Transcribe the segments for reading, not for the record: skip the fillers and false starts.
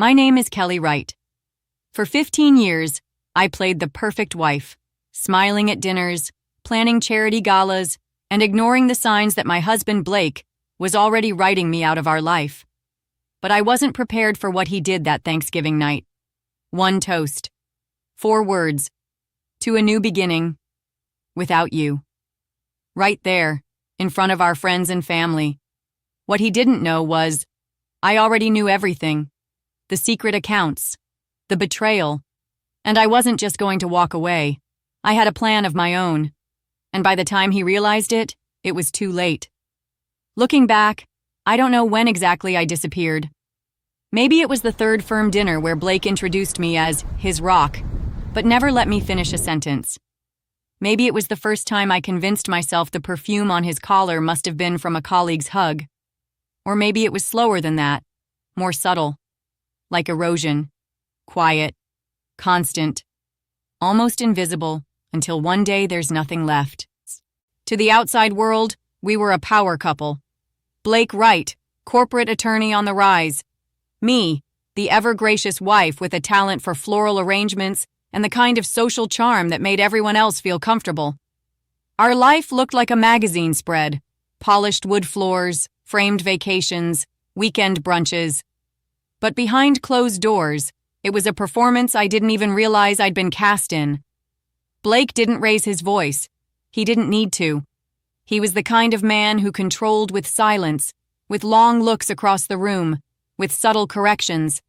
My name is Kelly Wright. For 15 years, I played the perfect wife, smiling at dinners, planning charity galas, and ignoring the signs that my husband Blake was already writing me out of our life. But I wasn't prepared for what he did that Thanksgiving night. One toast. 4 words. To a new beginning. Without you. Right there, in front of our friends and family. What he didn't know was, I already knew everything. The secret accounts. The betrayal. And I wasn't just going to walk away. I had a plan of my own. And by the time he realized it, it was too late. Looking back, I don't know when exactly I disappeared. Maybe it was the third firm dinner where Blake introduced me as his rock, but never let me finish a sentence. Maybe it was the first time I convinced myself the perfume on his collar must have been from a colleague's hug. Or maybe it was slower than that, more subtle, like erosion, quiet, constant, almost invisible, until one day there's nothing left. To the outside world, we were a power couple. Blake Wright, corporate attorney on the rise. Me, the ever-gracious wife with a talent for floral arrangements and the kind of social charm that made everyone else feel comfortable. Our life looked like a magazine spread, polished wood floors, framed vacations, weekend brunches. But behind closed doors, it was a performance I didn't even realize I'd been cast in. Blake didn't raise his voice. He didn't need to. He was the kind of man who controlled with silence, with long looks across the room, with subtle corrections.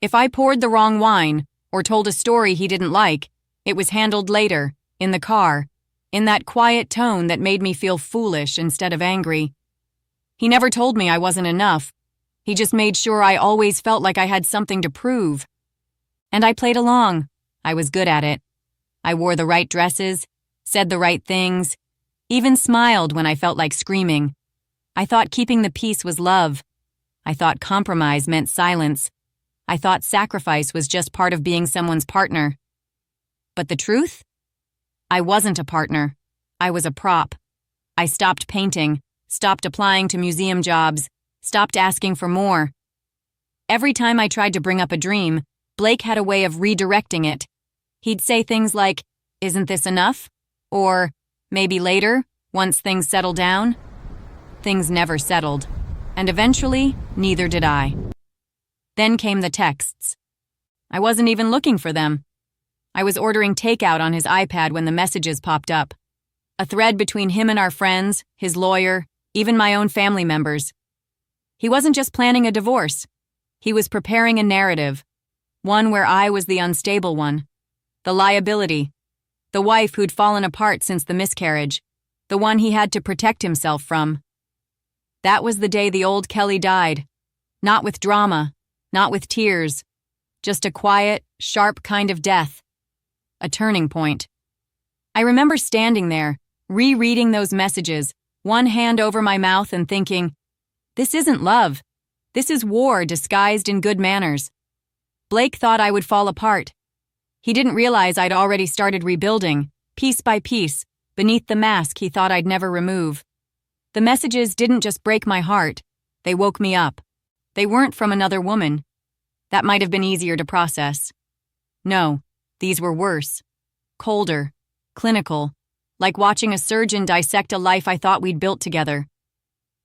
If I poured the wrong wine or told a story he didn't like, it was handled later, in the car, in that quiet tone that made me feel foolish instead of angry. He never told me I wasn't enough. He just made sure I always felt like I had something to prove. And I played along. I was good at it. I wore the right dresses, said the right things, even smiled when I felt like screaming. I thought keeping the peace was love. I thought compromise meant silence. I thought sacrifice was just part of being someone's partner. But the truth? I wasn't a partner. I was a prop. I stopped painting, stopped applying to museum jobs, stopped asking for more. Every time I tried to bring up a dream, Blake had a way of redirecting it. He'd say things like, "Isn't this enough?" Or, "Maybe later, once things settle down." Things never settled, and eventually, neither did I. Then came the texts. I wasn't even looking for them. I was ordering takeout on his iPad when the messages popped up. A thread between him and our friends, his lawyer, even my own family members. He wasn't just planning a divorce. He was preparing a narrative, one where I was the unstable one, the liability, the wife who'd fallen apart since the miscarriage, the one he had to protect himself from. That was the day the old Kelly died. Not with drama, not with tears, just a quiet, sharp kind of death. A turning point. I remember standing there, rereading those messages, one hand over my mouth and thinking, this isn't love. This is war disguised in good manners. Blake thought I would fall apart. He didn't realize I'd already started rebuilding, piece by piece, beneath the mask he thought I'd never remove. The messages didn't just break my heart, they woke me up. They weren't from another woman. That might have been easier to process. No, these were worse. Colder, clinical, like watching a surgeon dissect a life I thought we'd built together.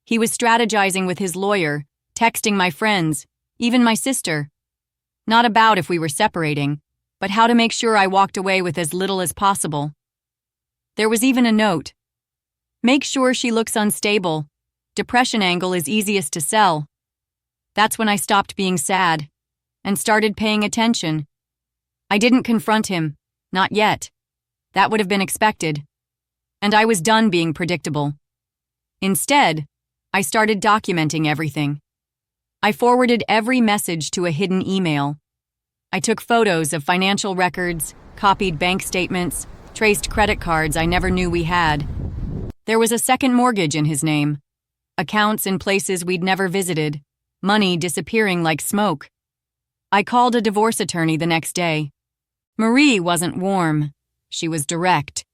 He was strategizing with his lawyer, texting my friends, even my sister. Not about if we were separating, but how to make sure I walked away with as little as possible. There was even a note. Make sure she looks unstable. Depression angle is easiest to sell. That's when I stopped being sad and started paying attention. I didn't confront him, not yet. That would have been expected. And I was done being predictable. Instead, I started documenting everything. I forwarded every message to a hidden email. I took photos of financial records, copied bank statements, traced credit cards I never knew we had. There was a second mortgage in his name, accounts in places we'd never visited, money disappearing like smoke. I called a divorce attorney the next day. Marie wasn't warm. She was direct.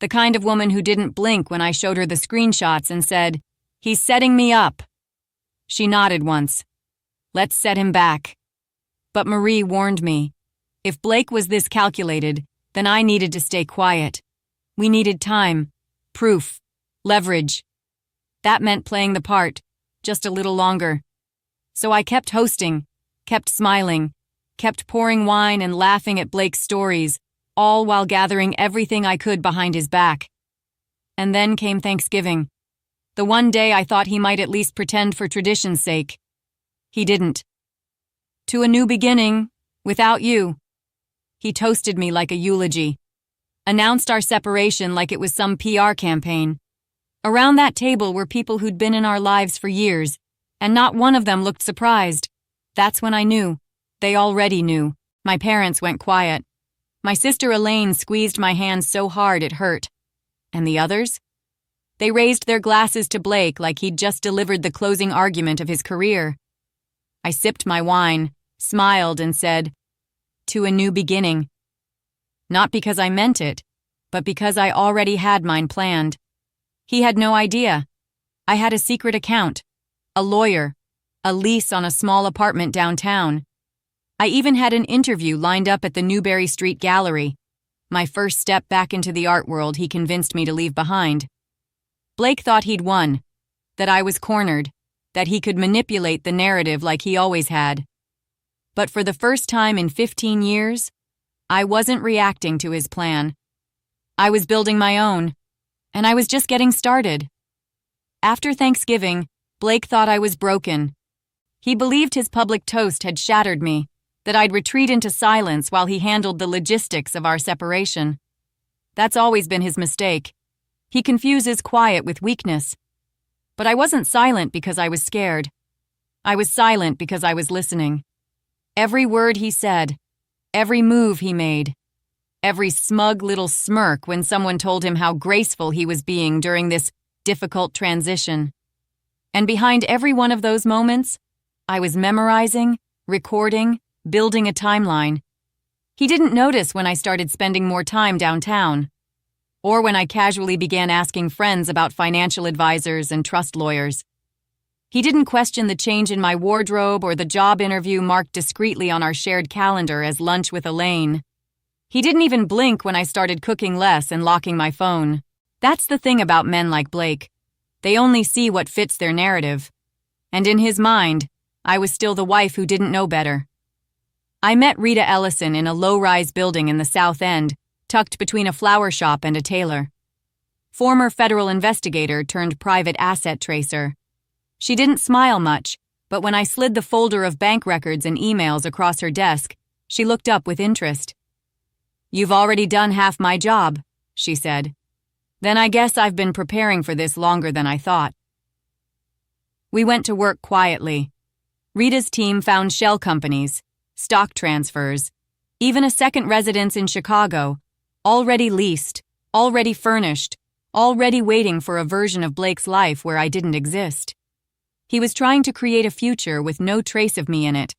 The kind of woman who didn't blink when I showed her the screenshots and said, "He's setting me up." She nodded once. "Let's set him back." But Marie warned me. If Blake was this calculated, then I needed to stay quiet. We needed time, proof, leverage. That meant playing the part, just a little longer. So I kept hosting, kept smiling, kept pouring wine and laughing at Blake's stories, all while gathering everything I could behind his back. And then came Thanksgiving. The one day I thought he might at least pretend for tradition's sake. He didn't. To a new beginning, without you. He toasted me like a eulogy. Announced our separation like it was some PR campaign. Around that table were people who'd been in our lives for years, and not one of them looked surprised. That's when I knew. They already knew. My parents went quiet. My sister Elaine squeezed my hand so hard it hurt. And the others? They raised their glasses to Blake like he'd just delivered the closing argument of his career. I sipped my wine, smiled, and said, "To a new beginning." Not because I meant it, but because I already had mine planned. He had no idea. I had a secret account, a lawyer, a lease on a small apartment downtown. I even had an interview lined up at the Newberry Street Gallery. My first step back into the art world he convinced me to leave behind. Blake thought he'd won, that I was cornered, that he could manipulate the narrative like he always had. But for the first time in 15 years, I wasn't reacting to his plan. I was building my own, and I was just getting started. After Thanksgiving, Blake thought I was broken. He believed his public toast had shattered me, that I'd retreat into silence while he handled the logistics of our separation. That's always been his mistake. He confuses quiet with weakness. But I wasn't silent because I was scared. I was silent because I was listening. Every word he said, every move he made, every smug little smirk when someone told him how graceful he was being during this difficult transition. And behind every one of those moments, I was memorizing, recording, building a timeline. He didn't notice when I started spending more time downtown, or when I casually began asking friends about financial advisors and trust lawyers. He didn't question the change in my wardrobe or the job interview marked discreetly on our shared calendar as lunch with Elaine. He didn't even blink when I started cooking less and locking my phone. That's the thing about men like Blake. They only see what fits their narrative. And in his mind, I was still the wife who didn't know better. I met Rita Ellison in a low-rise building in the South End, tucked between a flower shop and a tailor. Former federal investigator turned private asset tracer. She didn't smile much, but when I slid the folder of bank records and emails across her desk, she looked up with interest. "You've already done half my job," she said. "Then I guess I've been preparing for this longer than I thought." We went to work quietly. Rita's team found shell companies, stock transfers, even a second residence in Chicago, already leased, already furnished, already waiting for a version of Blake's life where I didn't exist. He was trying to create a future with no trace of me in it,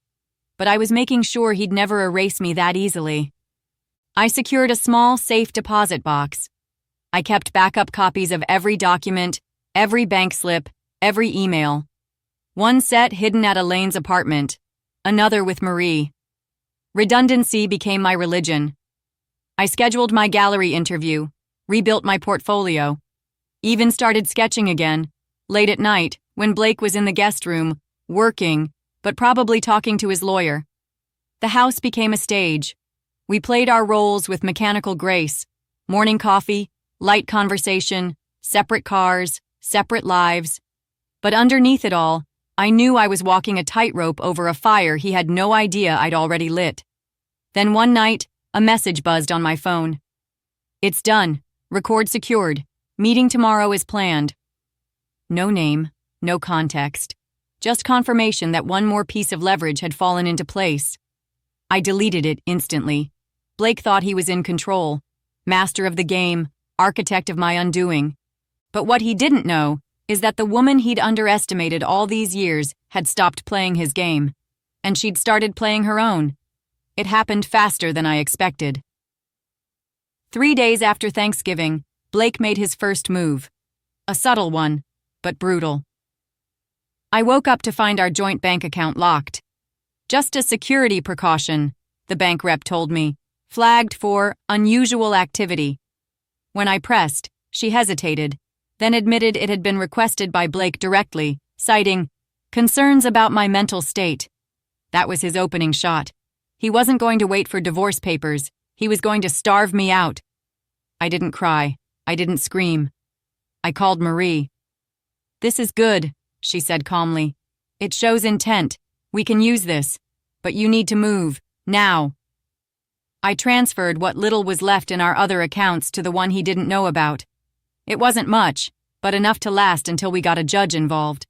but I was making sure he'd never erase me that easily. I secured a small, safe deposit box. I kept backup copies of every document, every bank slip, every email. One set hidden at Elaine's apartment, another with Marie. Redundancy became my religion. I scheduled my gallery interview, rebuilt my portfolio, even started sketching again, late at night when Blake was in the guest room, working, but probably talking to his lawyer. The house became a stage. We played our roles with mechanical grace, morning coffee, light conversation, separate cars, separate lives. But underneath it all, I knew I was walking a tightrope over a fire he had no idea I'd already lit. Then one night, a message buzzed on my phone. "It's done. Record secured. Meeting tomorrow as planned." No name, no context. Just confirmation that one more piece of leverage had fallen into place. I deleted it instantly. Blake thought he was in control, master of the game, architect of my undoing. But what he didn't know is that the woman he'd underestimated all these years had stopped playing his game, and she'd started playing her own. It happened faster than I expected. 3 days after Thanksgiving, Blake made his first move. A subtle one, but brutal. I woke up to find our joint bank account locked. Just a security precaution, the bank rep told me, flagged for unusual activity. When I pressed, she hesitated, then admitted it had been requested by Blake directly, citing concerns about my mental state. That was his opening shot. He wasn't going to wait for divorce papers. He was going to starve me out. I didn't cry. I didn't scream. I called Marie. "This is good," she said calmly. "It shows intent. We can use this. But you need to move. Now." I transferred what little was left in our other accounts to the one he didn't know about. It wasn't much, but enough to last until we got a judge involved.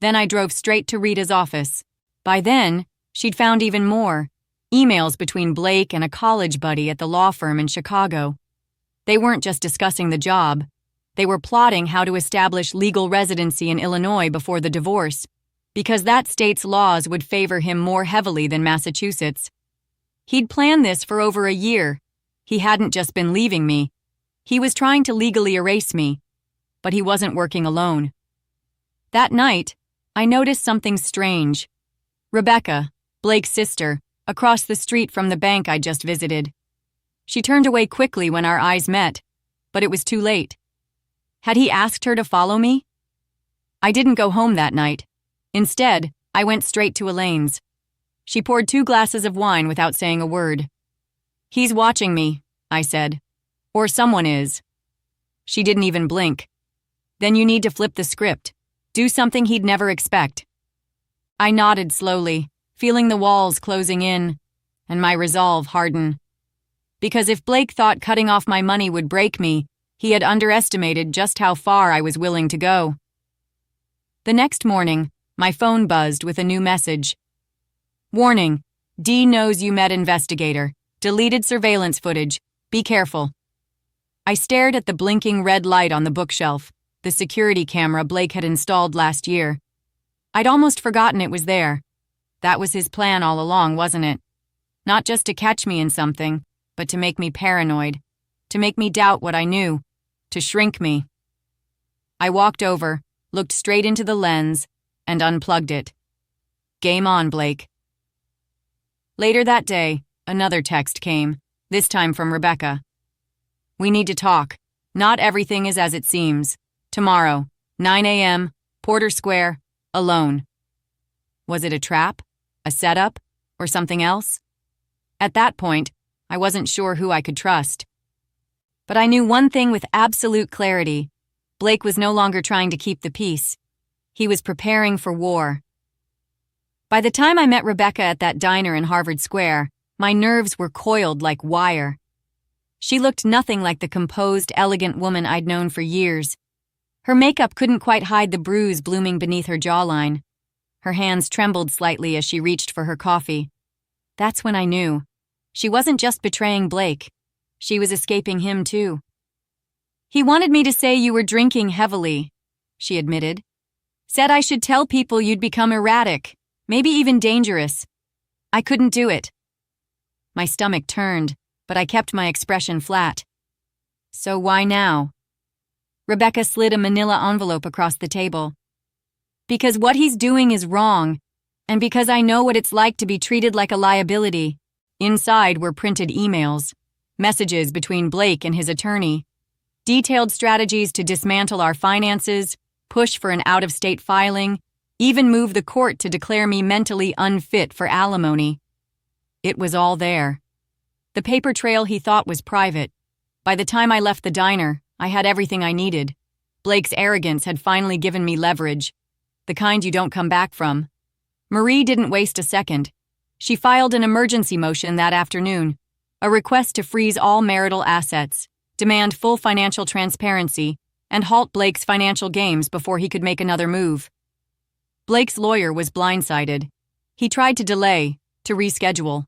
Then I drove straight to Rita's office. By then, she'd found even more. Emails between Blake and a college buddy at the law firm in Chicago. They weren't just discussing the job. They were plotting how to establish legal residency in Illinois before the divorce, because that state's laws would favor him more heavily than Massachusetts. He'd planned this for over a year. He hadn't just been leaving me. He was trying to legally erase me. But he wasn't working alone. That night, I noticed something strange. Rebecca, Blake's sister, across the street from the bank I just visited. She turned away quickly when our eyes met, but it was too late. Had he asked her to follow me? I didn't go home that night. Instead, I went straight to Elaine's. She poured 2 glasses of wine without saying a word. "He's watching me," I said. "Or someone is." She didn't even blink. "Then you need to flip the script. Do something he'd never expect." I nodded slowly, feeling the walls closing in, and my resolve harden. Because if Blake thought cutting off my money would break me, he had underestimated just how far I was willing to go. The next morning, my phone buzzed with a new message. "Warning, D knows you met investigator. Deleted surveillance footage. Be careful." I stared at the blinking red light on the bookshelf, the security camera Blake had installed last year. I'd almost forgotten it was there. That was his plan all along, wasn't it? Not just to catch me in something, but to make me paranoid, to make me doubt what I knew, to shrink me. I walked over, looked straight into the lens, and unplugged it. Game on, Blake. Later that day, another text came, this time from Rebecca. "We need to talk. Not everything is as it seems. Tomorrow, 9 a.m., Porter Square, alone." Was it a trap, a setup, or something else? At that point, I wasn't sure who I could trust. But I knew one thing with absolute clarity. Blake was no longer trying to keep the peace. He was preparing for war. By the time I met Rebecca at that diner in Harvard Square, my nerves were coiled like wire. She looked nothing like the composed, elegant woman I'd known for years. Her makeup couldn't quite hide the bruise blooming beneath her jawline. Her hands trembled slightly as she reached for her coffee. That's when I knew. She wasn't just betraying Blake. She was escaping him, too. "He wanted me to say you were drinking heavily," she admitted. "Said I should tell people you'd become erratic, maybe even dangerous. I couldn't do it." My stomach turned, but I kept my expression flat. "So why now?" Rebecca slid a manila envelope across the table. "Because what he's doing is wrong, and because I know what it's like to be treated like a liability." Inside were printed emails, messages between Blake and his attorney, detailed strategies to dismantle our finances, push for an out-of-state filing, even move the court to declare me mentally unfit for alimony. It was all there. The paper trail he thought was private. By the time I left the diner, I had everything I needed. Blake's arrogance had finally given me leverage, the kind you don't come back from. Marie didn't waste a second. She filed an emergency motion that afternoon, a request to freeze all marital assets, demand full financial transparency, and halt Blake's financial games before he could make another move. Blake's lawyer was blindsided. He tried to delay, to reschedule.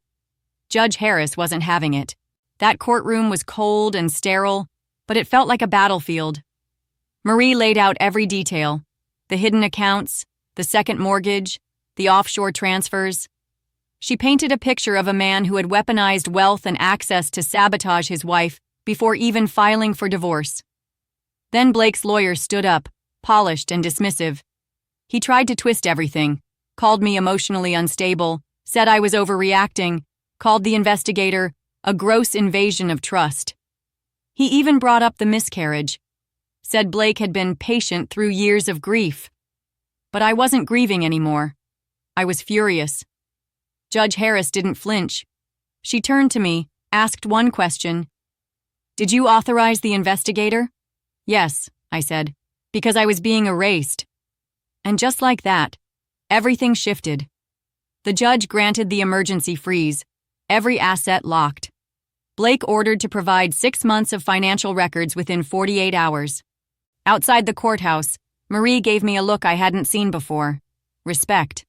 Judge Harris wasn't having it. That courtroom was cold and sterile, but it felt like a battlefield. Marie laid out every detail: the hidden accounts, the second mortgage, the offshore transfers. She painted a picture of a man who had weaponized wealth and access to sabotage his wife before even filing for divorce. Then Blake's lawyer stood up, polished and dismissive. He tried to twist everything, called me emotionally unstable, said I was overreacting, called the investigator a gross invasion of trust. He even brought up the miscarriage, said Blake had been patient through years of grief. But I wasn't grieving anymore. I was furious. Judge Harris didn't flinch. She turned to me, asked one question. "Did you authorize the investigator?" "Yes," I said, "because I was being erased." And just like that, everything shifted. The judge granted the emergency freeze, every asset locked. Blake ordered to provide 6 months of financial records within 48 hours. Outside the courthouse, Marie gave me a look I hadn't seen before. Respect.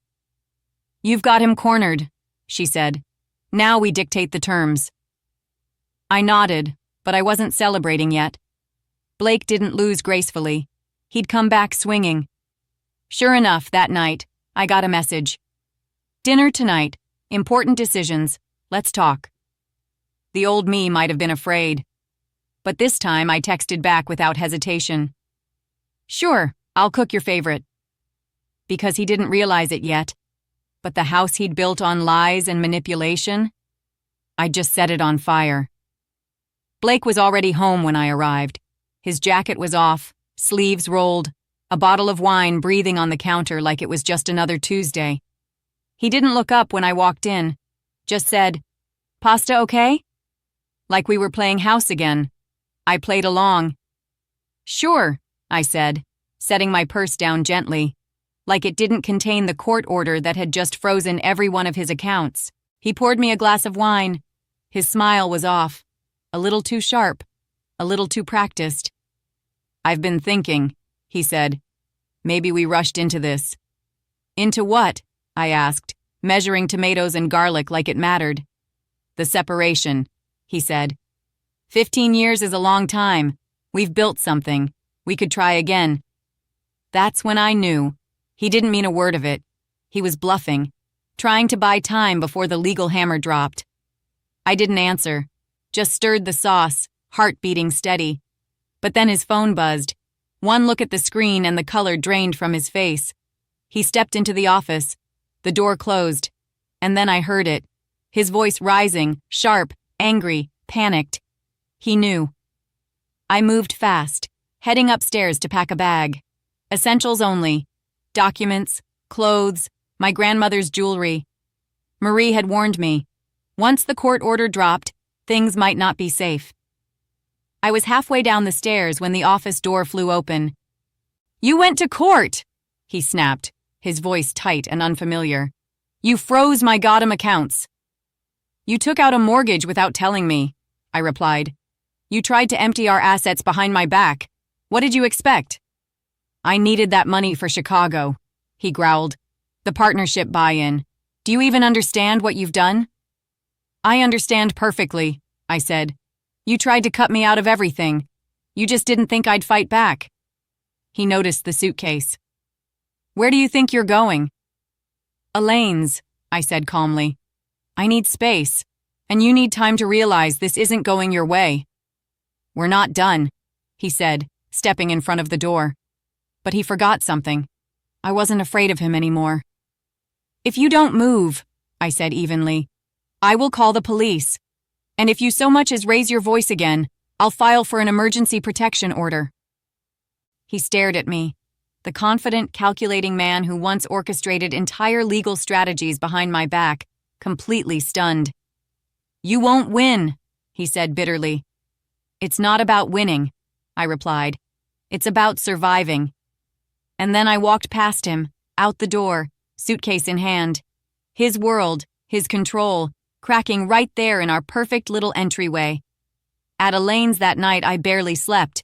"You've got him cornered," she said. "Now we dictate the terms." I nodded, but I wasn't celebrating yet. Blake didn't lose gracefully. He'd come back swinging. Sure enough, that night, I got a message. "Dinner tonight. Important decisions. Let's talk." The old me might have been afraid. But this time I texted back without hesitation. "Sure, I'll cook your favorite." Because he didn't realize it yet. But the house he'd built on lies and manipulation, I'd just set it on fire. Blake was already home when I arrived. His jacket was off, sleeves rolled, a bottle of wine breathing on the counter like it was just another Tuesday. He didn't look up when I walked in, just said, "Pasta okay?" Like we were playing house again. I played along. "Sure," I said, setting my purse down gently, like it didn't contain the court order that had just frozen every one of his accounts. He poured me a glass of wine. His smile was off, a little too sharp, a little too practiced. "I've been thinking," he said. "Maybe we rushed into this." "Into what?" I asked, measuring tomatoes and garlic like it mattered. "The separation," he said. 15 years is a long time. We've built something. We could try again." That's when I knew. He didn't mean a word of it. He was bluffing, trying to buy time before the legal hammer dropped. I didn't answer, just stirred the sauce, heart beating steady. But then his phone buzzed. One look at the screen and the color drained from his face. He stepped into the office. The door closed. And then I heard it. His voice rising, sharp, angry, panicked. He knew. I moved fast, heading upstairs to pack a bag. Essentials only. Documents, clothes, my grandmother's jewelry. Marie had warned me. Once the court order dropped, things might not be safe. I was halfway down the stairs when the office door flew open. "You went to court!" he snapped, his voice tight and unfamiliar. "You froze my Gotham accounts." "You took out a mortgage without telling me," I replied. "You tried to empty our assets behind my back. What did you expect?" "I needed that money for Chicago," he growled. "The partnership buy-in. Do you even understand what you've done?" "I understand perfectly," I said. "You tried to cut me out of everything. You just didn't think I'd fight back." He noticed the suitcase. "Where do you think you're going?" "Elaine's," I said calmly. "I need space, and you need time to realize this isn't going your way." "We're not done," he said, stepping in front of the door. But he forgot something. I wasn't afraid of him anymore. "If you don't move," I said evenly, "I will call the police. And if you so much as raise your voice again, I'll file for an emergency protection order." He stared at me, the confident, calculating man who once orchestrated entire legal strategies behind my back, completely stunned. "You won't win," he said bitterly. "It's not about winning," I replied. "It's about surviving." And then I walked past him, out the door, suitcase in hand. His world, his control, cracking right there in our perfect little entryway. At Elaine's that night I barely slept,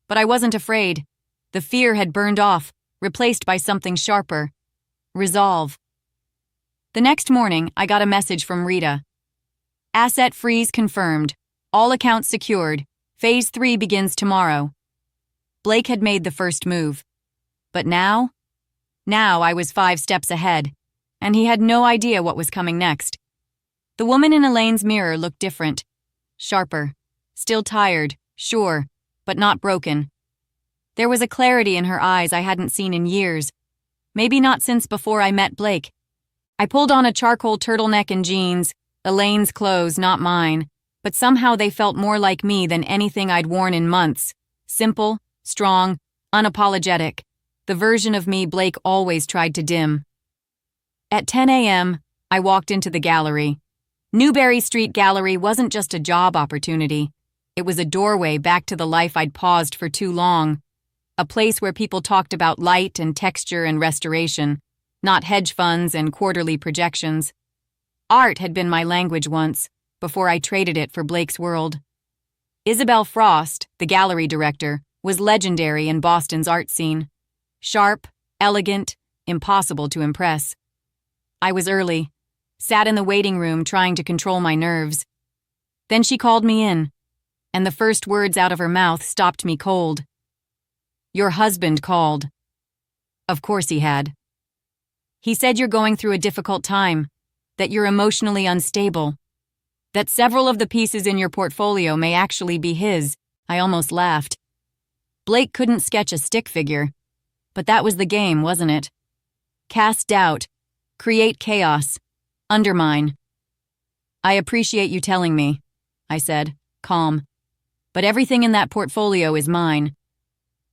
but I wasn't afraid. The fear had burned off, replaced by something sharper. Resolve. The next morning, I got a message from Rita. "Asset freeze confirmed. All accounts secured. Phase 3 begins tomorrow." Blake had made the first move. But now I was 5 steps ahead, and he had no idea what was coming next. The woman in Elaine's mirror looked different, sharper, still tired, sure, but not broken. There was a clarity in her eyes I hadn't seen in years, Maybe not since before I met Blake. I pulled on a charcoal turtleneck and jeans, Elaine's clothes, not mine, but somehow they felt more like me than anything I'd worn in months. Simple, strong, unapologetic, the version of me Blake always tried to dim. At 10 a.m., I walked into the gallery. Newberry Street Gallery wasn't just a job opportunity. It was a doorway back to the life I'd paused for too long. A place where people talked about light and texture and restoration, not hedge funds and quarterly projections. Art had been my language once, before I traded it for Blake's world. Isabel Frost, the gallery director, was legendary in Boston's art scene. Sharp, elegant, impossible to impress. I was early, sat in the waiting room trying to control my nerves. Then she called me in, and the first words out of her mouth stopped me cold. "Your husband called." Of course he had. "He said you're going through a difficult time, that you're emotionally unstable, that several of the pieces in your portfolio may actually be his." I almost laughed. Blake couldn't sketch a stick figure, but that was the game, wasn't it? Cast doubt, create chaos, undermine. "I appreciate you telling me," I said, calm. "But everything in that portfolio is mine.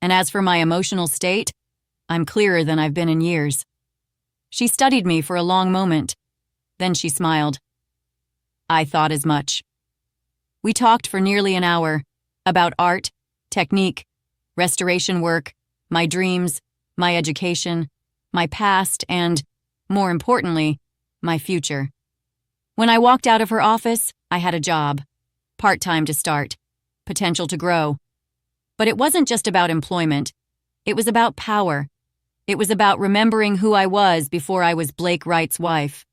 And as for my emotional state, I'm clearer than I've been in years." She studied me for a long moment. Then she smiled. "I thought as much." We talked for nearly an hour about art, technique, restoration work, my dreams, my education, my past, and, more importantly, my future. When I walked out of her office, I had a job, part-time to start, potential to grow. But it wasn't just about employment. It was about power. It was about remembering who I was before I was Blake Wright's wife.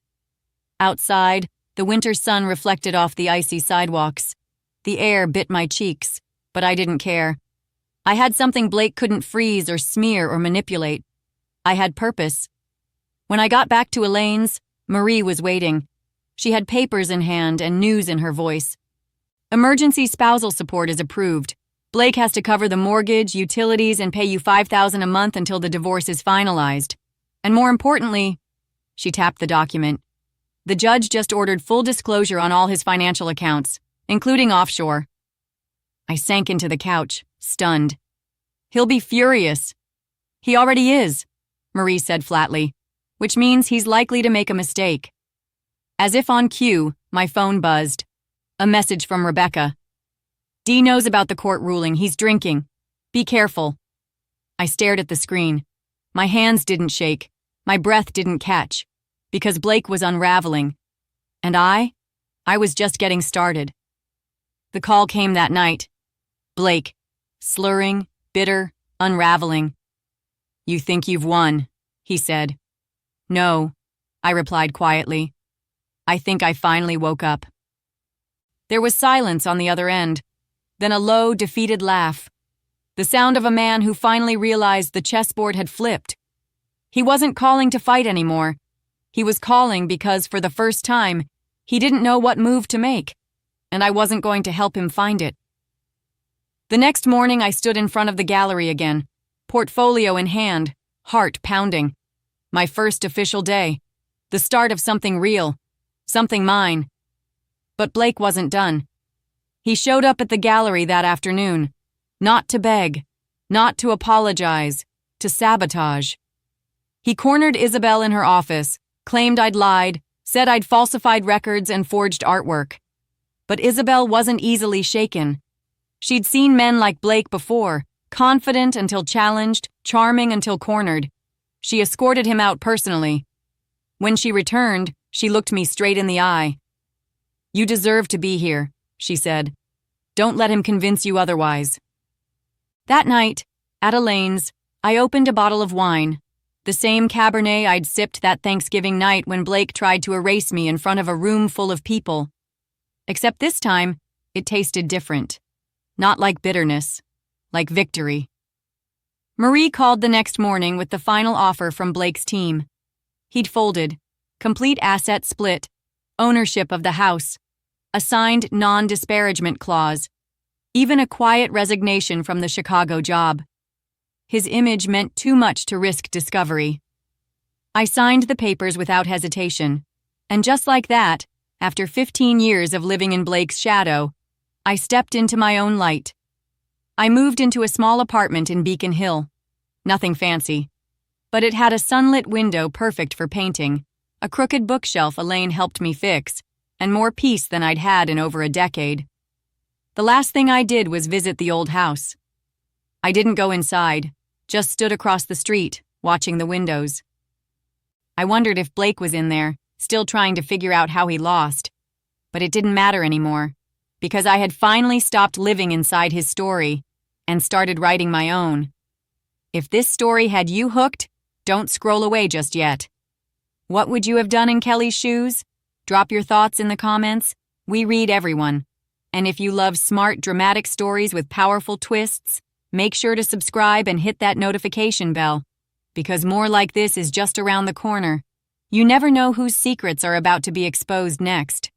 Outside, the winter sun reflected off the icy sidewalks. The air bit my cheeks, but I didn't care. I had something Blake couldn't freeze or smear or manipulate. I had purpose. When I got back to Elaine's, Marie was waiting. She had papers in hand and news in her voice. "Emergency spousal support is approved. Blake has to cover the mortgage, utilities, and pay you $5,000 a month until the divorce is finalized. And more importantly," she tapped the document, "the judge just ordered full disclosure on all his financial accounts, including offshore." I sank into the couch, stunned. "He'll be furious." "He already is," Marie said flatly, "which means he's likely to make a mistake." As if on cue, my phone buzzed. A message from Rebecca. "Dee knows about the court ruling. He's drinking. Be careful." I stared at the screen. My hands didn't shake. My breath didn't catch. Because Blake was unraveling. And I was just getting started. The call came that night. Blake, slurring, bitter, unraveling. "You think you've won," he said. "No," I replied quietly. "I think I finally woke up." There was silence on the other end, then a low, defeated laugh. The sound of a man who finally realized the chessboard had flipped. He wasn't calling to fight anymore. He was calling because, for the first time, he didn't know what move to make, and I wasn't going to help him find it. The next morning, I stood in front of the gallery again, portfolio in hand, heart pounding. My first official day, the start of something real, something mine. But Blake wasn't done. He showed up at the gallery that afternoon, not to beg, not to apologize, to sabotage. He cornered Isabel in her office, claimed I'd lied, said I'd falsified records and forged artwork. But Isabel wasn't easily shaken. She'd seen men like Blake before, confident until challenged, charming until cornered. She escorted him out personally. When she returned, she looked me straight in the eye. "You deserve to be here," she said. "Don't let him convince you otherwise." That night, at Elaine's, I opened a bottle of wine, the same Cabernet I'd sipped that Thanksgiving night when Blake tried to erase me in front of a room full of people. Except this time, it tasted different. Not like bitterness, like victory. Marie called the next morning with the final offer from Blake's team. He'd folded, complete asset split, ownership of the house, a signed non-disparagement clause, even a quiet resignation from the Chicago job. His image meant too much to risk discovery. I signed the papers without hesitation, and just like that, after 15 years of living in Blake's shadow, I stepped into my own light. I moved into a small apartment in Beacon Hill. Nothing fancy, but it had a sunlit window perfect for painting, a crooked bookshelf Elaine helped me fix, and more peace than I'd had in over a decade. The last thing I did was visit the old house. I didn't go inside, just stood across the street, watching the windows. I wondered if Blake was in there, still trying to figure out how he lost. But it didn't matter anymore, because I had finally stopped living inside his story and started writing my own. If this story had you hooked, don't scroll away just yet. What would you have done in Kelly's shoes? Drop your thoughts in the comments. We read everyone. And if you love smart, dramatic stories with powerful twists, make sure to subscribe and hit that notification bell, because more like this is just around the corner. You never know whose secrets are about to be exposed next.